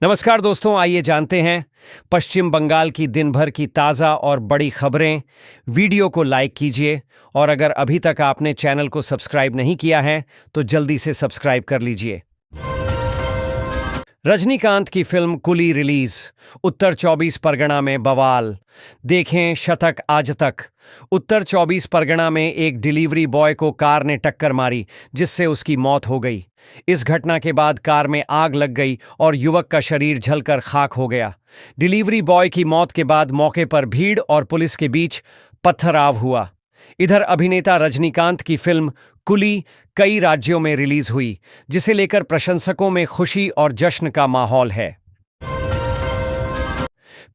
नमस्कार दोस्तों, आइए जानते हैं पश्चिम बंगाल की दिन भर की ताज़ा और बड़ी खबरें। वीडियो को लाइक कीजिए और अगर अभी तक आपने चैनल को सब्सक्राइब नहीं किया है तो जल्दी से सब्सक्राइब कर लीजिए। रजनीकांत की फिल्म कुली रिलीज। उत्तर 24 परगना में बवाल। देखें शतक आज तक। उत्तर 24 परगना में एक डिलीवरी बॉय को कार ने टक्कर मारी जिससे उसकी मौत हो गई। इस घटना के बाद कार में आग लग गई और युवक का शरीर जलकर खाक हो गया। डिलीवरी बॉय की मौत के बाद मौके पर भीड़ और पुलिस के बीच पत्थराव हुआ। इधर अभिनेता रजनीकांत की फिल्म कुली कई राज्यों में रिलीज हुई, जिसे लेकर प्रशंसकों में खुशी और जश्न का माहौल है।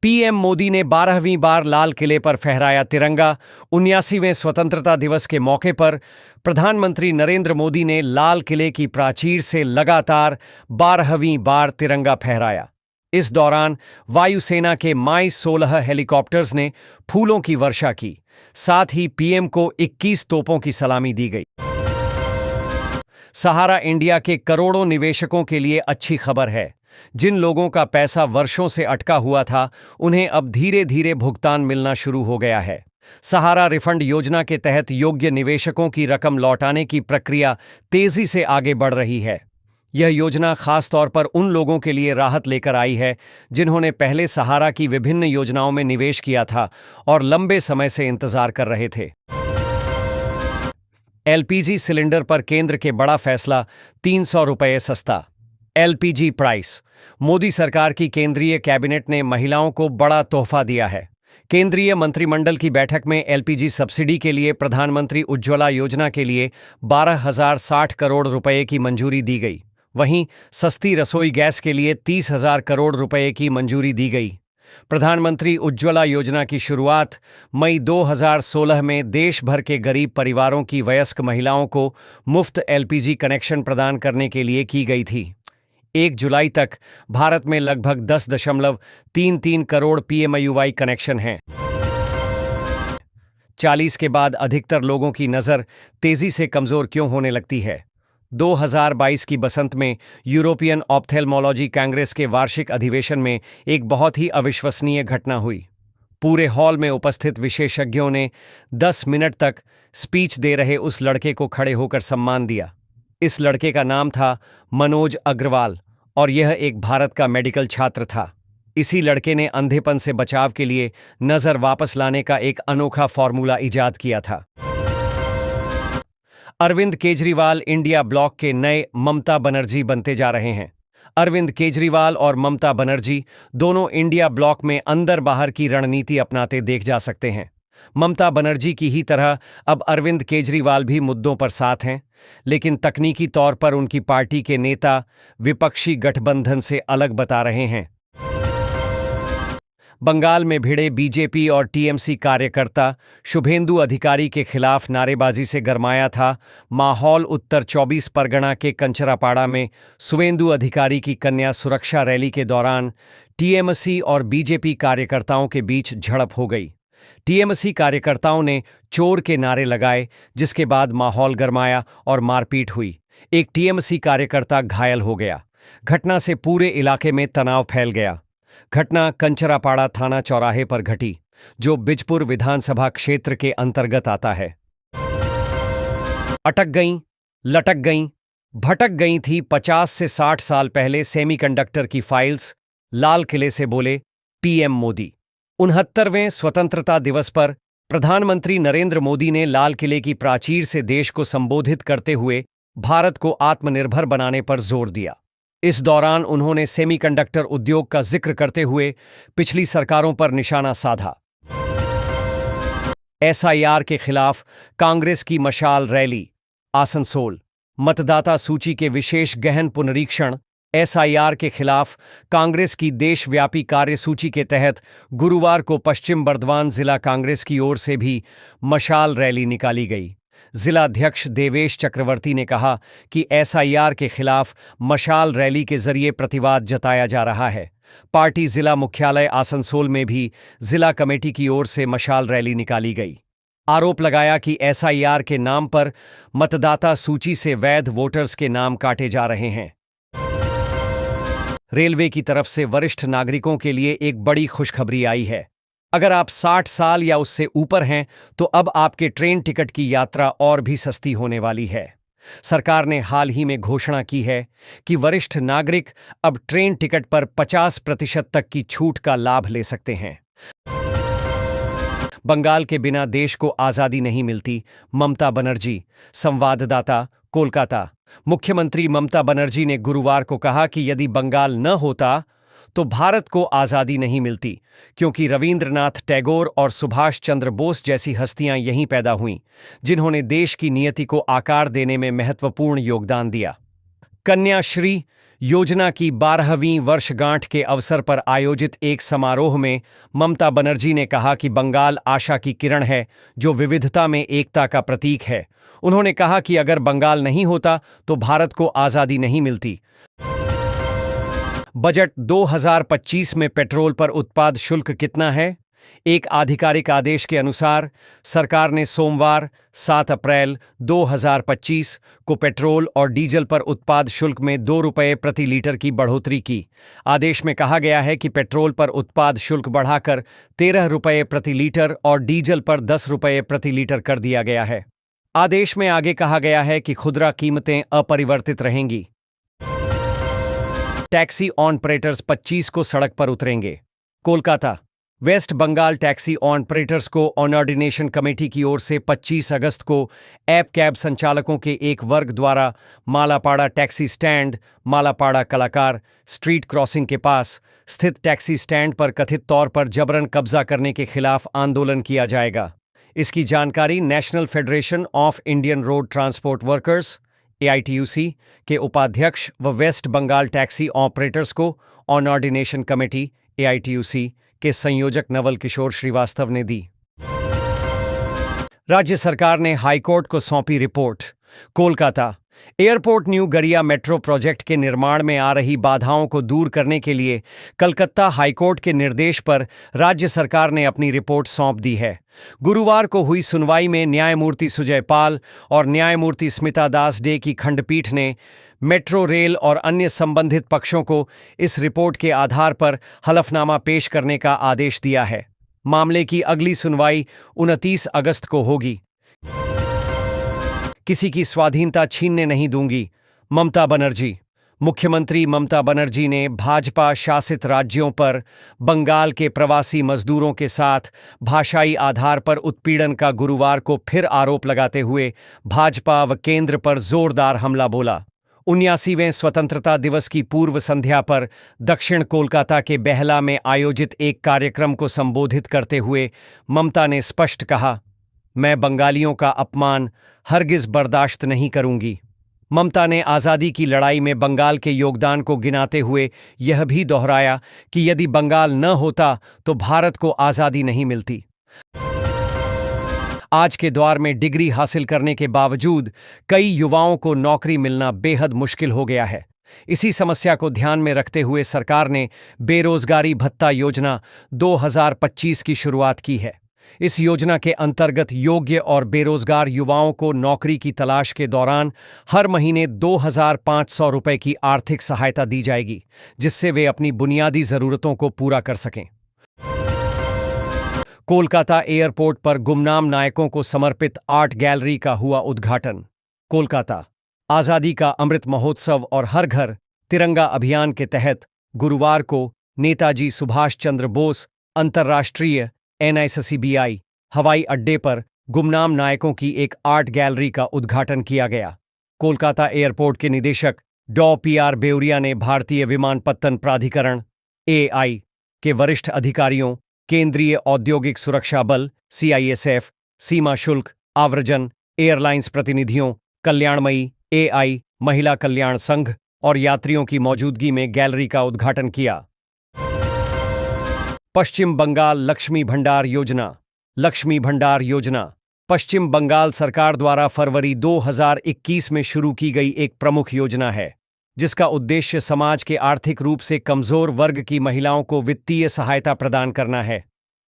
पीएम मोदी ने 12वीं बार लाल किले पर फहराया तिरंगा। 79वें स्वतंत्रता दिवस के मौके पर प्रधानमंत्री नरेंद्र मोदी ने लाल किले की प्राचीर से लगातार 12वीं बार तिरंगा फहराया। इस दौरान वायुसेना के माई 16 हेलीकॉप्टर्स ने फूलों की वर्षा की। साथ ही पीएम को 21 तोपों की सलामी दी गई। सहारा इंडिया के करोड़ों निवेशकों के लिए अच्छी खबर है। जिन लोगों का पैसा वर्षों से अटका हुआ था, उन्हें अब धीरे धीरे भुगतान मिलना शुरू हो गया है। सहारा रिफंड योजना के तहत योग्य निवेशकों की रकम लौटाने की प्रक्रिया तेजी से आगे बढ़ रही है। यह योजना खास तौर पर उन लोगों के लिए राहत लेकर आई है जिन्होंने पहले सहारा की विभिन्न योजनाओं में निवेश किया था और लंबे समय से इंतजार कर रहे थे। एलपीजी सिलेंडर पर केंद्र के बड़ा फैसला, 300 रुपये सस्ता। LPG price. मोदी सरकार की केंद्रीय कैबिनेट ने महिलाओं को बड़ा तोहफा दिया है। केंद्रीय मंत्रिमंडल की बैठक में एलपीजी सब्सिडी के लिए प्रधानमंत्री उज्ज्वला योजना के लिए 12,060 करोड़ रुपए की मंजूरी दी गई। वहीं सस्ती रसोई गैस के लिए 30,000 करोड़ रुपए की मंजूरी दी गई। प्रधानमंत्री उज्ज्वला योजना की शुरुआत मई 2016 में देश भर के गरीब परिवारों की वयस्क महिलाओं को मुफ्त एलपीजी कनेक्शन प्रदान करने के लिए की गई थी। 1 जुलाई तक भारत में लगभग 10.33 करोड़ पीएमआईवाई कनेक्शन हैं। 40 के बाद अधिकतर लोगों की नज़र तेजी से कमज़ोर क्यों होने लगती है? 2022 की बसंत में यूरोपियन ऑप्थेल्मोलॉजी कांग्रेस के वार्षिक अधिवेशन में एक बहुत ही अविश्वसनीय घटना हुई। पूरे हॉल में उपस्थित विशेषज्ञों ने 10 मिनट तक स्पीच दे रहे उस लड़के को खड़े होकर सम्मान दिया। इस लड़के का नाम था मनोज अग्रवाल और यह एक भारत का मेडिकल छात्र था। इसी लड़के ने अंधेपन से बचाव के लिए नज़र वापस लाने का एक अनोखा फॉर्मूला इजाद किया था। अरविंद केजरीवाल इंडिया ब्लॉक के नए ममता बनर्जी बनते जा रहे हैं। अरविंद केजरीवाल और ममता बनर्जी दोनों इंडिया ब्लॉक में अंदर बाहर की रणनीति अपनाते देख जा सकते हैं। ममता बनर्जी की ही तरह अब अरविंद केजरीवाल भी मुद्दों पर साथ हैं, लेकिन तकनीकी तौर पर उनकी पार्टी के नेता विपक्षी गठबंधन से अलग बता रहे हैं। बंगाल में भिड़े बीजेपी और टीएमसी कार्यकर्ता शुभेंदु अधिकारी के खिलाफ नारेबाजी से गरमाया था माहौल। उत्तर 24 परगना के कंचरापाड़ा में शुभेंदु अधिकारी की कन्या सुरक्षा रैली के दौरान टीएमसी और बीजेपी कार्यकर्ताओं के बीच झड़प हो गई। टीएमसी कार्यकर्ताओं ने चोर के नारे लगाए, जिसके बाद माहौल गरमाया और मारपीट हुई। एक टीएमसी कार्यकर्ता घायल हो गया। घटना से पूरे इलाके में तनाव फैल गया। घटना कंचरापाड़ा थाना चौराहे पर घटी, जो बिजपुर विधानसभा क्षेत्र के अंतर्गत आता है। अटक गईं, लटक गईं, भटक गई थी 50 से 60 साल पहले सेमीकंडक्टर की फाइल्स, लाल किले से बोले पीएम मोदी। 69वें स्वतंत्रता दिवस पर प्रधानमंत्री नरेंद्र मोदी ने लाल किले की प्राचीर से देश को संबोधित करते हुए भारत को आत्मनिर्भर बनाने पर जोर दिया। इस दौरान उन्होंने सेमीकंडक्टर उद्योग का जिक्र करते हुए पिछली सरकारों पर निशाना साधा। एसआईआर के खिलाफ कांग्रेस की मशाल रैली। आसनसोल। मतदाता सूची के विशेष गहन पुनरीक्षण। एसआईआर के खिलाफ कांग्रेस की देशव्यापी कार्यसूची के तहत गुरुवार को पश्चिम बर्धमान जिला कांग्रेस की ओर से भी मशाल रैली निकाली गई। जिलाध्यक्ष देवेश चक्रवर्ती ने कहा कि एसआईआर के खिलाफ मशाल रैली के जरिए प्रतिवाद जताया जा रहा है। पार्टी जिला मुख्यालय आसनसोल में भी जिला कमेटी की ओर से मशाल रैली निकाली गई। आरोप लगाया कि एसआईआर के नाम पर मतदाता सूची से वैध वोटर्स के नाम काटे जा रहे हैं। रेलवे की तरफ से वरिष्ठ नागरिकों के लिए एक बड़ी खुशखबरी आई है। अगर आप 60 साल या उससे ऊपर हैं तो अब आपके ट्रेन टिकट की यात्रा और भी सस्ती होने वाली है। सरकार ने हाल ही में घोषणा की है कि वरिष्ठ नागरिक अब ट्रेन टिकट पर 50% तक की छूट का लाभ ले सकते हैं। बंगाल के बिना देश को आजादी नहीं मिलती, ममता बनर्जी। संवाददाता, कोलकाता। मुख्यमंत्री ममता बनर्जी ने गुरुवार को कहा कि यदि बंगाल न होता तो भारत को आजादी नहीं मिलती, क्योंकि रविंद्रनाथ टैगोर और सुभाष चंद्र बोस जैसी हस्तियां यहीं पैदा हुईं, जिन्होंने देश की नियति को आकार देने में महत्वपूर्ण योगदान दिया। कन्याश्री योजना की 12वीं वर्षगांठ के अवसर पर आयोजित एक समारोह में ममता बनर्जी ने कहा कि बंगाल आशा की किरण है, जो विविधता में एकता का प्रतीक है। उन्होंने कहा कि अगर बंगाल नहीं होता तो भारत को आजादी नहीं मिलती। बजट 2025 में पेट्रोल पर उत्पाद शुल्क कितना है? एक आधिकारिक आदेश के अनुसार सरकार ने सोमवार 7 अप्रैल 2025 को पेट्रोल और डीजल पर उत्पाद शुल्क में 2 रुपये प्रति लीटर की बढ़ोतरी की। आदेश में कहा गया है कि पेट्रोल पर उत्पाद शुल्क बढ़ाकर 13 रुपये प्रति लीटर और डीजल पर 10 रुपये प्रति लीटर कर दिया गया है। आदेश में आगे कहा गया है कि खुदरा कीमतें अपरिवर्तित रहेंगी। टैक्सी ऑपरेटर्स 25 को सड़क पर उतरेंगे। Kolkata. West Bengal taxi operators coordination committee की ओर से 25 अगस्त को ऐप कैब संचालकों के एक वर्ग द्वारा मालापाड़ा टैक्सी स्टैंड, मालापाड़ा कलाकार स्ट्रीट क्रॉसिंग के पास स्थित टैक्सी स्टैंड पर कथित तौर पर जबरन कब्जा करने के खिलाफ आंदोलन किया जाएगा। इसकी जानकारी national federation of Indian road transport workers AITUC के उपाध्यक्ष व waste Bengal taxi operators coordination committee AITUC के संयोजक नवल किशोर श्रीवास्तव ने दी। राज्य सरकार ने हाईकोर्ट को सौंपी रिपोर्ट। कोलकाता। एयरपोर्ट न्यू गड़िया मेट्रो प्रोजेक्ट के निर्माण में आ रही बाधाओं को दूर करने के लिए कलकत्ता हाईकोर्ट के निर्देश पर राज्य सरकार ने अपनी रिपोर्ट सौंप दी है। गुरुवार को हुई सुनवाई में न्यायमूर्ति सुजय पाल और न्यायमूर्ति स्मिता दास डे की खंडपीठ ने मेट्रो रेल और अन्य संबंधित पक्षों को इस रिपोर्ट के आधार पर हलफनामा पेश करने का आदेश दिया है। मामले की अगली सुनवाई 29 अगस्त को होगी। किसी की स्वाधीनता छीनने नहीं दूंगी, ममता बनर्जी। मुख्यमंत्री ममता बनर्जी ने भाजपा शासित राज्यों पर बंगाल के प्रवासी मजदूरों के साथ भाषाई आधार पर उत्पीड़न का गुरुवार को फिर आरोप लगाते हुए भाजपा व केंद्र पर जोरदार हमला बोला। 79वें स्वतंत्रता दिवस की पूर्व संध्या पर दक्षिण कोलकाता के बेहला में आयोजित एक कार्यक्रम को संबोधित करते हुए ममता ने स्पष्ट कहा, मैं बंगालियों का अपमान हरगिज बर्दाश्त नहीं करूंगी। ममता ने आज़ादी की लड़ाई में बंगाल के योगदान को गिनाते हुए यह भी दोहराया कि यदि बंगाल न होता तो भारत को आज़ादी नहीं मिलती। आज के दौर में डिग्री हासिल करने के बावजूद कई युवाओं को नौकरी मिलना बेहद मुश्किल हो गया है। इसी समस्या को ध्यान में रखते हुए सरकार ने बेरोजगारी भत्ता योजना 2025 की शुरुआत की है। इस योजना के अंतर्गत योग्य और बेरोजगार युवाओं को नौकरी की तलाश के दौरान हर महीने 2,500 रुपये की आर्थिक सहायता दी जाएगी, जिससे वे अपनी बुनियादी जरूरतों को पूरा कर सकें। कोलकाता एयरपोर्ट पर गुमनाम नायकों को समर्पित आर्ट गैलरी का हुआ उद्घाटन। कोलकाता। आज़ादी का अमृत महोत्सव और हर घर तिरंगा अभियान के तहत गुरुवार को नेताजी सुभाष चंद्र बोस अंतर्राष्ट्रीय NICCBI हवाई अड्डे पर गुमनाम नायकों की एक आर्ट गैलरी का उद्घाटन किया गया। कोलकाता एयरपोर्ट के निदेशक डॉ PR बेउरिया ने भारतीय विमानपत्तन प्राधिकरण AI के वरिष्ठ अधिकारियों, केंद्रीय औद्योगिक सुरक्षा बल CISF, सीमा शुल्क, आव्रजन, एयरलाइंस प्रतिनिधियों, कल्याणमयी AI, महिला कल्याण संघ और यात्रियों की मौजूदगी में गैलरी का उद्घाटन किया। पश्चिम बंगाल लक्ष्मी भंडार योजना। लक्ष्मी भंडार योजना पश्चिम बंगाल सरकार द्वारा फरवरी 2021 में शुरू की गई एक प्रमुख योजना है, जिसका उद्देश्य समाज के आर्थिक रूप से कमजोर वर्ग की महिलाओं को वित्तीय सहायता प्रदान करना है।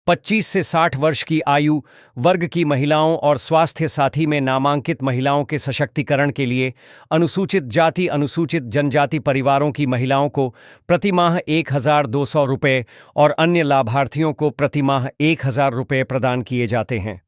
25 से 60 वर्ष की आयु वर्ग की महिलाओं और स्वास्थ्य साथी में नामांकित महिलाओं के सशक्तिकरण के लिए अनुसूचित जाति अनुसूचित जनजाति परिवारों की महिलाओं को प्रतिमाह 1,200 रुपये और अन्य लाभार्थियों को प्रतिमाह 1,000 रुपये प्रदान किए जाते हैं।